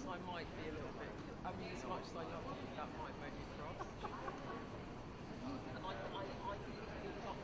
I might be a little bit. I mean, as much as I love it, that might make me cross. And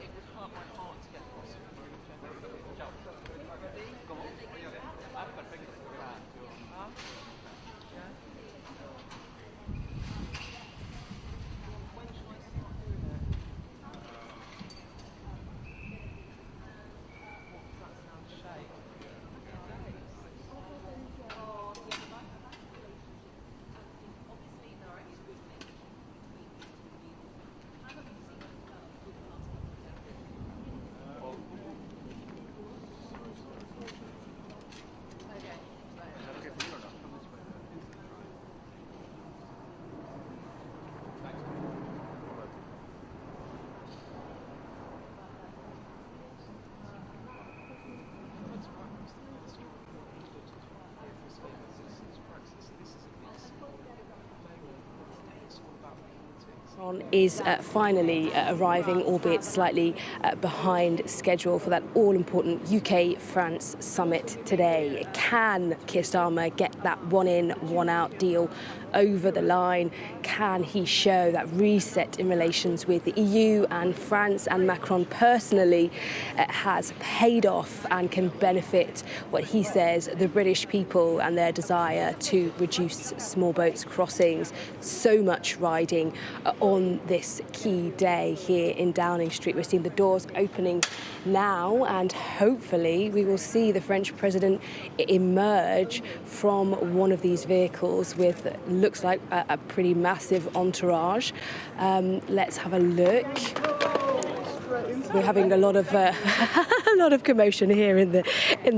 it would hurt my heart to get cross. Ready? ¿Cómo? Ah, perfecto. Ah, yeah. When should I start doing it? What does that sound shape? Is finally arriving, albeit slightly behind schedule, for that all-important UK-France summit today. Can Keir Starmer get that one-in, one-out deal over the line? Can he show that reset in relations with the EU and France and Macron personally has paid off and can benefit what he says the British people and their desire to reduce small boats crossings? So much riding on this key day here in Downing Street. We're seeing the doors opening now, and hopefully we will see the French president emerge from one of these vehicles with looks like a pretty massive entourage. Let's have a look. We're having a lot of a lot of commotion here in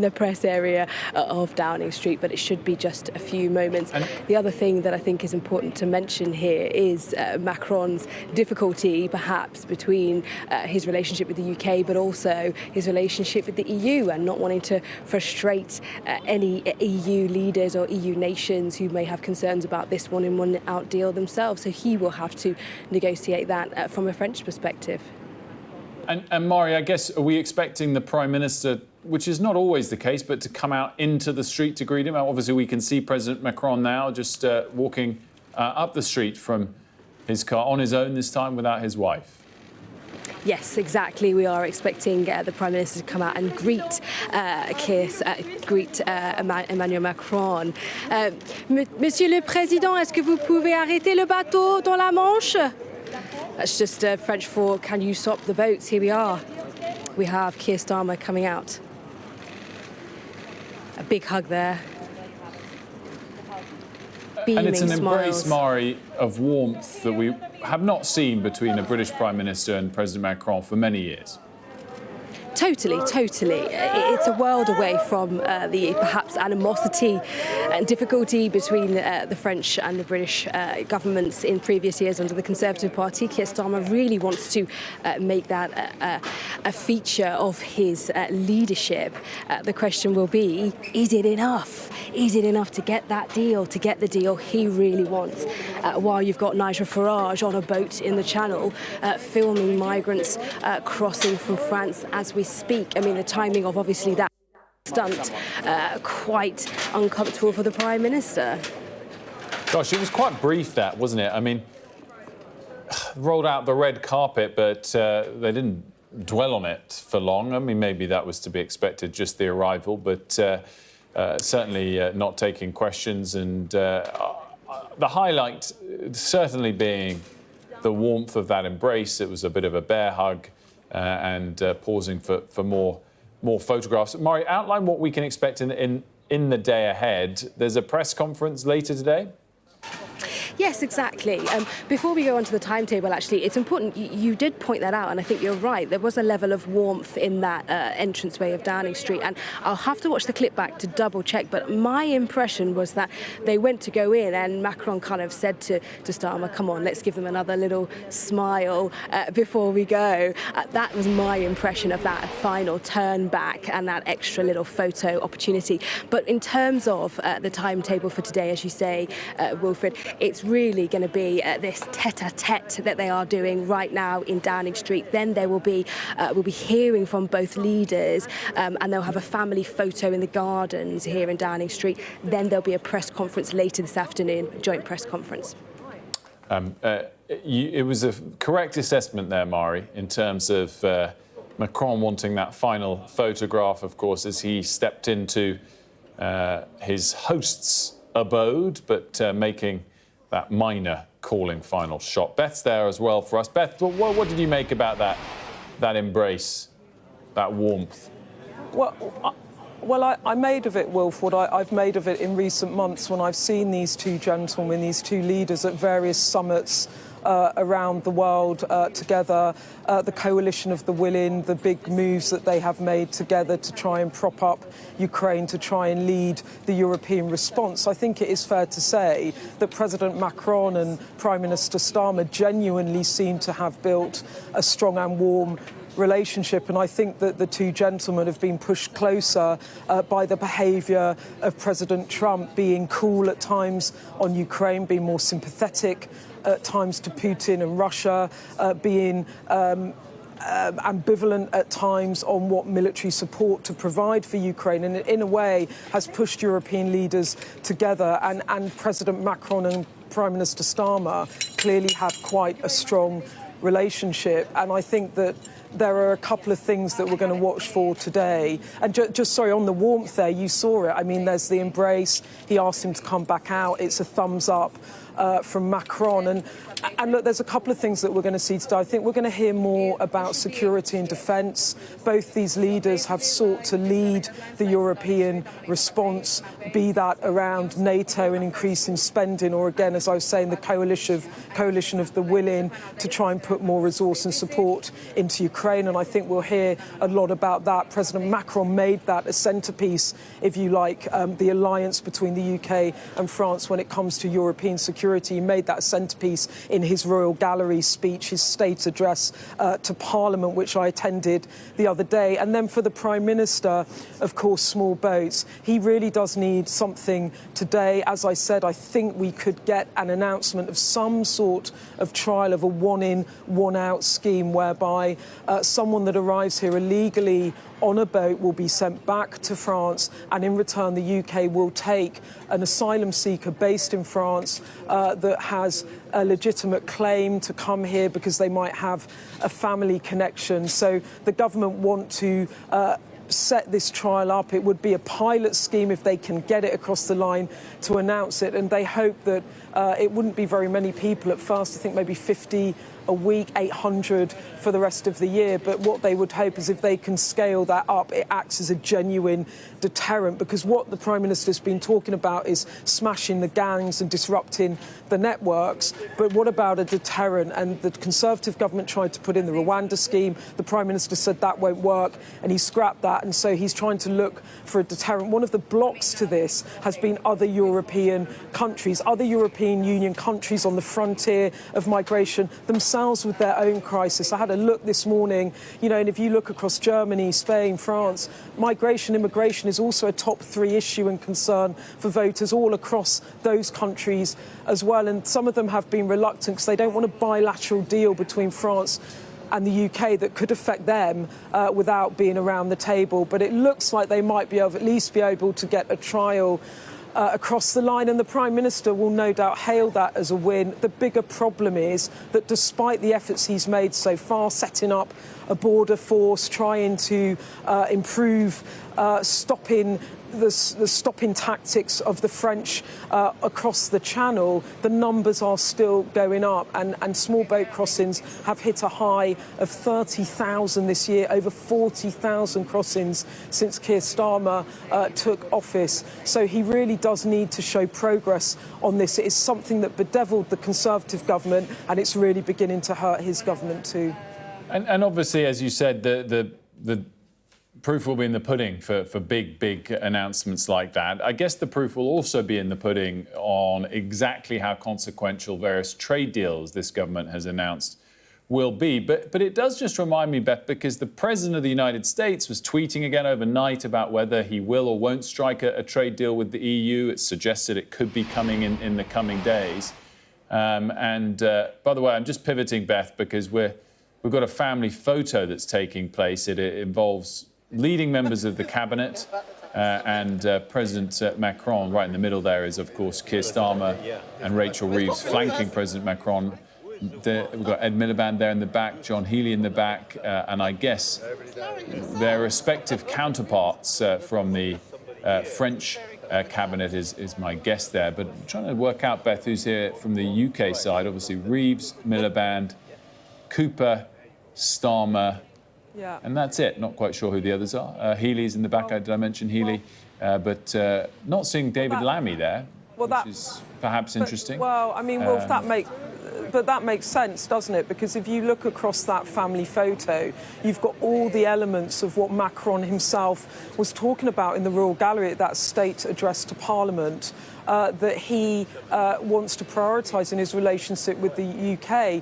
the press area of Downing Street, but it should be just a few moments. And the other thing that I think is important to mention here is Macron's difficulty, perhaps, between his relationship with the UK, but also his relationship with the EU, and not wanting to frustrate any EU leaders or EU nations who may have concerns about this one-in, one-out deal themselves. So he will have to negotiate that from a French perspective. And Mari, I guess, are we expecting the Prime Minister, which is not always the case, but to come out into the street to greet him? Obviously, we can see President Macron now just walking up the street from his car on his own, this time without his wife. Yes, exactly. We are expecting the Prime Minister to come out and greet Emmanuel Macron. Monsieur le Président, est-ce que vous pouvez arrêter le bateau dans la Manche? That's just French for, can you stop the boats? Here we are. We have Keir Starmer coming out. A big hug there. Beaming and it's an smiles. embrace, Mari, of warmth that we have not seen between a British Prime Minister and President Macron for many years. Totally. It's a world away from the perhaps animosity and difficulty between the French and the British governments in previous years under the Conservative Party. Keir Starmer really wants to make that a feature of his leadership. The question will be, is it enough? Is it enough to get that deal, to get the deal he really wants? While you've got Nigel Farage on a boat in the Channel filming migrants crossing from France as we speak. I mean, the timing of obviously that stunt quite uncomfortable for the Prime Minister. Gosh, it was quite brief, that, wasn't it? I mean, rolled out the red carpet, but they didn't dwell on it for long. I mean, maybe that was to be expected, just the arrival, but certainly not taking questions. And the highlight certainly being the warmth of that embrace. It was a bit of a bear hug and pausing for more photographs. Mari, outline what we can expect in the day ahead. There's a press conference later today. Yes, exactly. Before we go on to the timetable, actually, it's important. You did point that out, and I think you're right. There was a level of warmth in that entranceway of Downing Street, and I'll have to watch the clip back to double check. But my impression was that they went to go in, and Macron kind of said to Starmer, "Come on, let's give them another little smile before we go." That was my impression of that final turn back and that extra little photo opportunity. But in terms of the timetable for today, as you say, Wilfred, it's really going to be this tete-a-tete that they are doing right now in Downing Street. Then there will be we'll be hearing from both leaders, and they'll have a family photo in the gardens here in Downing Street. Then there'll be a press conference later this afternoon, a joint press conference. It was a correct assessment there, Mari, in terms of Macron wanting that final photograph, of course, as he stepped into his host's abode, but making that minor calling final shot. Beth's there as well for us. Beth, what did you make about that embrace, that warmth? Well, I made of it, Wilf, what I've made of it in recent months when I've seen these two gentlemen, these two leaders at various summits around the world together, the coalition of the willing, the big moves that they have made together to try and prop up Ukraine, to try and lead the European response. I think it is fair to say that President Macron and Prime Minister Starmer genuinely seem to have built a strong and warm relationship, and I think that the two gentlemen have been pushed closer by the behaviour of President Trump, being cool at times on Ukraine, being more sympathetic at times to Putin and Russia, being ambivalent at times on what military support to provide for Ukraine, and in a way has pushed European leaders together, and President Macron and Prime Minister Starmer clearly have quite a strong relationship, and I think that there are a couple of things that we're going to watch for today. And just sorry, on the warmth there, you saw it. I mean, there's the embrace. He asked him to come back out. It's a thumbs up from Macron. And look, there's a couple of things that we're going to see today. I think we're going to hear more about security and defence. Both these leaders have sought to lead the European response, be that around NATO and increasing spending, or again, as I was saying, the coalition of the willing to try and put more resource and support into Ukraine. And I think we'll hear a lot about that. President Macron made that a centrepiece, if you like, the alliance between the UK and France when it comes to European security. He made that a centrepiece in his Royal Gallery speech, his state address to Parliament, which I attended the other day. And then for the Prime Minister, of course, small boats. He really does need something today. As I said, I think we could get an announcement of some sort of trial of a one-in, one-out scheme whereby someone that arrives here illegally on a boat will be sent back to France, and in return the UK will take an asylum seeker based in France that has a legitimate claim to come here because they might have a family connection. So the government want to set this trial up. It would be a pilot scheme if they can get it across the line to announce it, and they hope that it wouldn't be very many people at first. I think maybe 50 a week, 800 for the rest of the year. But what they would hope is if they can scale that up, it acts as a genuine deterrent, because what the Prime Minister's been talking about is smashing the gangs and disrupting the networks. But what about a deterrent? And the Conservative government tried to put in the Rwanda scheme. The Prime Minister said that won't work, and he scrapped that. And so he's trying to look for a deterrent. One of the blocks to this has been other European countries, other European Union countries on the frontier of migration themselves with their own crisis. I had a look this morning, and if you look across Germany, Spain, France, migration, immigration is also a top 3 issue and concern for voters all across those countries as well. And some of them have been reluctant because they don't want a bilateral deal between France and the UK that could affect them without being around the table. But it looks like they might be able, at least be able to get a trial across the line, and the Prime Minister will no doubt hail that as a win. The bigger problem is that despite the efforts he's made so far, setting up a border force, trying to improve stopping the stopping tactics of the French across the Channel, the numbers are still going up, and small boat crossings have hit a high of 30,000 this year, over 40,000 crossings since Keir Starmer took office. So he really does need to show progress on this. It is something that bedeviled the Conservative government, and it's really beginning to hurt his government too. And obviously, as you said, the proof will be in the pudding for big announcements like that. I guess the proof will also be in the pudding on exactly how consequential various trade deals this government has announced will be. But it does just remind me, Beth, because the President of the United States was tweeting again overnight about whether he will or won't strike a trade deal with the EU. It suggested it could be coming in the coming days. By the way, I'm just pivoting, Beth, because we've got a family photo that's taking place. It involves leading members of the cabinet and President Macron. Right in the middle there is, of course, Keir Starmer and Rachel Reeves flanking President Macron. We've got Ed Miliband there in the back, John Healey in the back, and I guess their respective counterparts from the French cabinet is my guess there. But I'm trying to work out, Beth, who's here from the UK side. Obviously, Reeves, Miliband, Cooper, Starmer. Yeah. And that's it. Not quite sure who the others are. Healy's in the back. Did I mention Healey? But not seeing David Lammy there, which is perhaps interesting. But that makes sense, doesn't it? Because if you look across that family photo, you've got all the elements of what Macron himself was talking about in the Royal Gallery at that state address to Parliament, that he wants to prioritise in his relationship with the UK.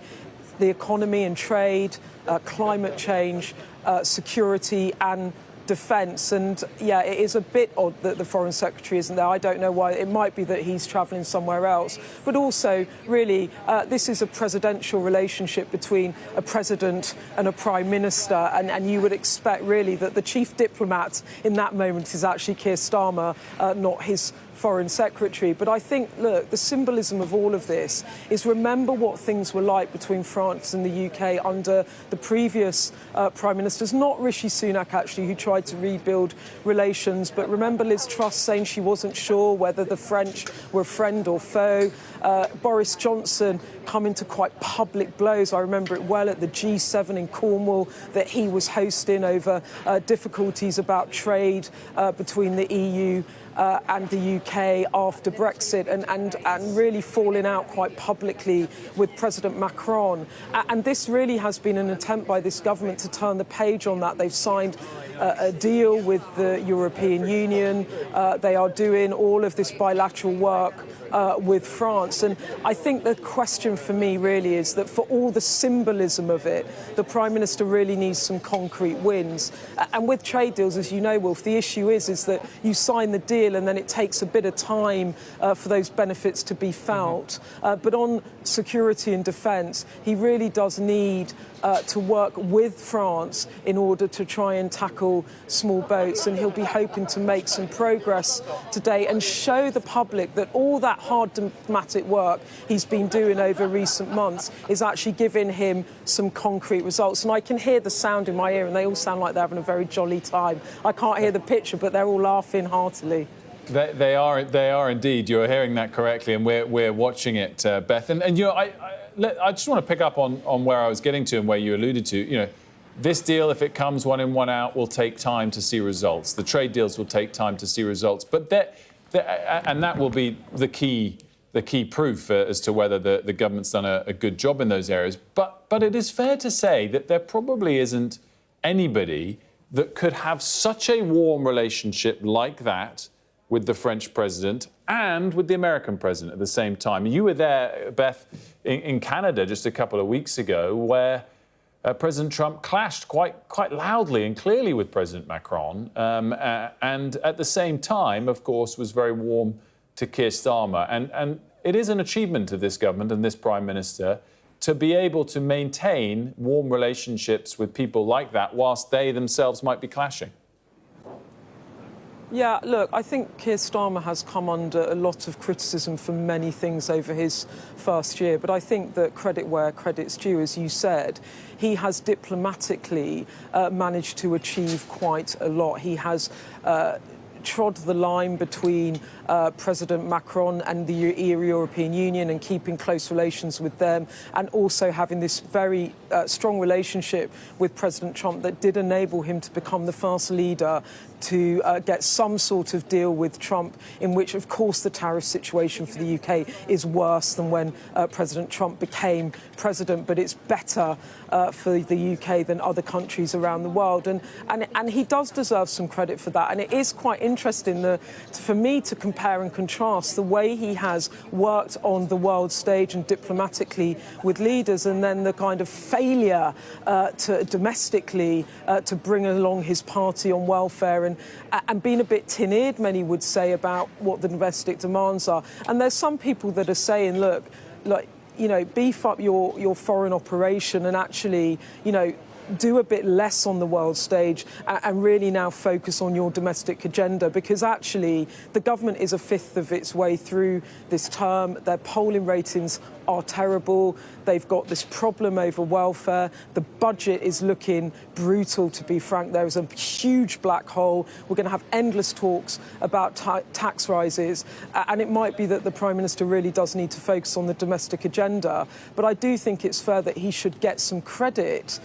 The economy and trade, climate change, security and defence. And, yeah, it is a bit odd that the Foreign Secretary isn't there. I don't know why. It might be that he's travelling somewhere else. But also, really, this is a presidential relationship between a president and a prime minister. And you would expect, really, that the chief diplomat in that moment is actually Keir Starmer, not his Foreign Secretary. But I think, look, the symbolism of all of this is remember what things were like between France and the UK under the previous Prime Ministers, not Rishi Sunak, actually, who tried to rebuild relations, but remember Liz Truss saying she wasn't sure whether the French were friend or foe. Boris Johnson coming to quite public blows. I remember it well at the G7 in Cornwall that he was hosting over difficulties about trade between the EU and the UK after Brexit, and really falling out quite publicly with President Macron. And this really has been an attempt by this government to turn the page on that. They've signed a deal with the European Union. They are doing all of this bilateral work with France. And I think the question for me really is that for all the symbolism of it, the Prime Minister really needs some concrete wins. And with trade deals, as you know, Wolf, the issue is that you sign the deal and then it takes a bit of time for those benefits to be felt. But on security and defence, he really does need to work with France in order to try and tackle small boats, and he'll be hoping to make some progress today and show the public that all that hard diplomatic work he's been doing over recent months is actually giving him some concrete results. And I can hear the sound in my ear, and they all sound like they're having a very jolly time. I can't hear the picture, but they're all laughing heartily. They are indeed. You're hearing that correctly, and we're watching it, Beth. And you know, I just want to pick up on where I was getting to and where you alluded to. You know, this deal, if it comes one in, one out, will take time to see results. The trade deals will take time to see results, but and that will be the key proof as to whether the government's done a good job in those areas. But it is fair to say that there probably isn't anybody that could have such a warm relationship like that with the French president and with the American president at the same time. You were there, Beth, in Canada just a couple of weeks ago, where President Trump clashed quite loudly and clearly with President Macron, and at the same time, of course, was very warm to Keir Starmer. And it is an achievement of this government and this Prime Minister to be able to maintain warm relationships with people like that whilst they themselves might be clashing. Yeah, look, I think Keir Starmer has come under a lot of criticism for many things over his first year, but I think that credit where credit's due, as you said, he has diplomatically managed to achieve quite a lot. He has trod the line between President Macron and the European Union and keeping close relations with them, and also having this very strong relationship with President Trump that did enable him to become the first leader to get some sort of deal with Trump, in which, of course, the tariff situation for the UK is worse than when President Trump became president, but it's better for the UK than other countries around the world. And he does deserve some credit for that. And it is quite interesting for me to compare and contrast the way he has worked on the world stage and diplomatically with leaders, and then the kind of failure to domestically to bring along his party on welfare, and being a bit tin-eared, many would say, about what the domestic demands are. And there's some people that are saying, look, like, you know, beef up your foreign operation and actually, you know, do a bit less on the world stage and really now focus on your domestic agenda, because actually the government is a fifth of its way through this term. Their polling ratings are terrible. They've got this problem over welfare. The budget is looking brutal, to be frank. There is a huge black hole. We're going to have endless talks about tax rises. And it might be that the Prime Minister really does need to focus on the domestic agenda. But I do think it's fair that he should get some credit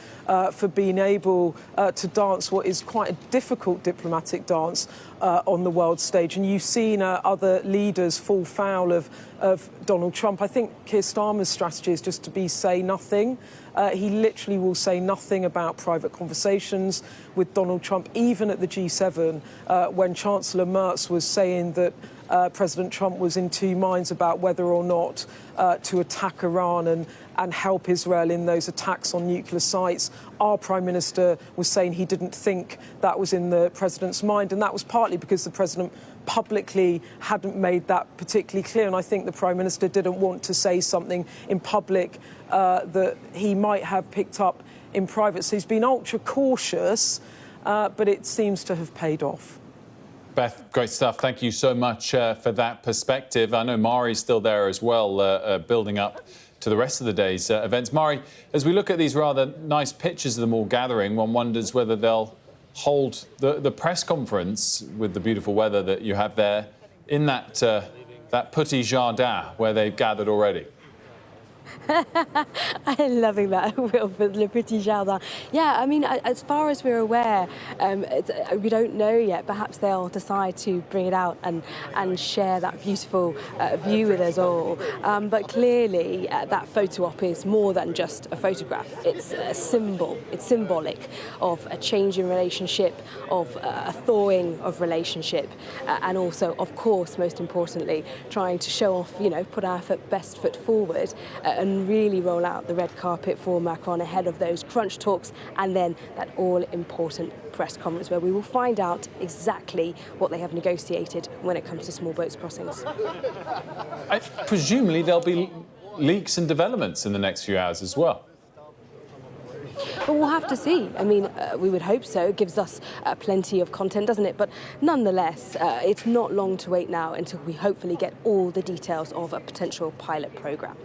for being able to dance what is quite a difficult diplomatic dance on the world stage. And you've seen other leaders fall foul of Donald Trump. I think Keir Starmer's strategy is just to say nothing. He literally will say nothing about private conversations with Donald Trump, even at the G7, when Chancellor Merz was saying that President Trump was in two minds about whether or not to attack Iran and help Israel in those attacks on nuclear sites. Our Prime Minister was saying he didn't think that was in the President's mind, and that was partly because the President publicly hadn't made that particularly clear, and I think the Prime Minister didn't want to say something in public that he might have picked up in private. So he's been ultra cautious, but it seems to have paid off. Beth, great stuff. Thank you so much for that perspective. I know Mari's still there as well, building up to the rest of the day's events. Mari, as we look at these rather nice pictures of them all gathering, one wonders whether they'll hold the press conference with the beautiful weather that you have there in that petit jardin where they've gathered already. I'm loving that, Wilfred, Le Petit Jardin. Yeah, I mean, as far as we're aware, we don't know yet. Perhaps they'll decide to bring it out and share that beautiful view with us all. But clearly, that photo op is more than just a photograph. It's a symbol. It's symbolic of a change in relationship, of a thawing of relationship, and also, of course, most importantly, trying to show off, you know, put our best foot forward and really roll out the red carpet for Macron ahead of those crunch talks, and then that all-important press conference where we will find out exactly what they have negotiated when it comes to small boats crossings. Presumably there'll be leaks and developments in the next few hours as well. But we'll have to see. I mean, we would hope so. It gives us plenty of content, doesn't it? But nonetheless, it's not long to wait now until we hopefully get all the details of a potential pilot programme.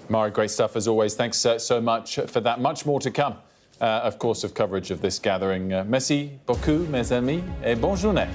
Mari, great stuff as always. Thanks so much for that. Much more to come, of course, of coverage of this gathering. Merci beaucoup, mes amis, et bonne journée.